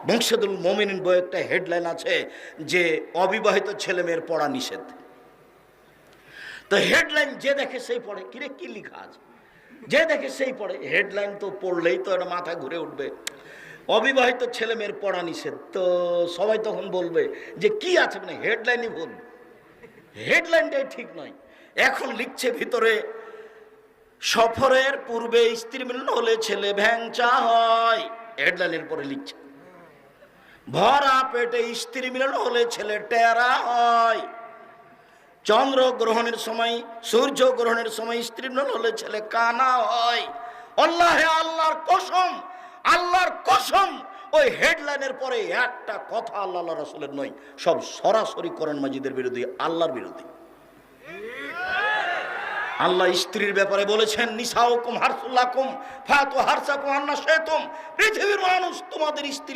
মুরশিদুল মুমিনিন বই একটা হেডলাইন আছে যে অবিবাহিত ছেলে মেয়ের পড়া নিষেধ। তো হেডলাইন যে দেখে সেই পড়ে, কিরে কি লেখা আছে, যে দেখে সেই পড়ে। হেডলাইন তো পড়লেই তো একটা মাথা ঘুরে উঠবে, অবিবাহিত ছেলে মেয়ের পড়া নিষেধ। তো সবাই তখন বলবে যে কি আছে, মানে হেডলাইনই ভুল, হেডলাইনটাই ঠিক নয়। এখন লিখছে ভিতরে, সফরের পূর্বে স্ত্রী মিলন হলে ছেলে ভ্যাংচা হয়। হেডলাইনের পরে লিখছে, ভরা পেটে স্ত্রী মিলন হলে ছেলে টেরা হয়। চন্দ্র গ্রহণের সময়, সূর্য গ্রহণের সময় স্ত্রী মিলন হলে ছেলে কানা হয়। আল্লাহে আল্লাহর কসম, আল্লাহর কসম, ওই হেডলাইনের পরে একটা কথা আল্লাহ রাসূলের নয়, সব সরাসরি কোরআন মাজিদের বিরোধী, আল্লাহর বিরোধী। আল্লাহ স্ত্রীর ব্যাপারে বলেছেন, নিসাউকুম হারসুল লাকুম ফাতু হারসাকুম আন্না শাইতুম, পৃথিবীর মানুষ তোমাদের স্ত্রী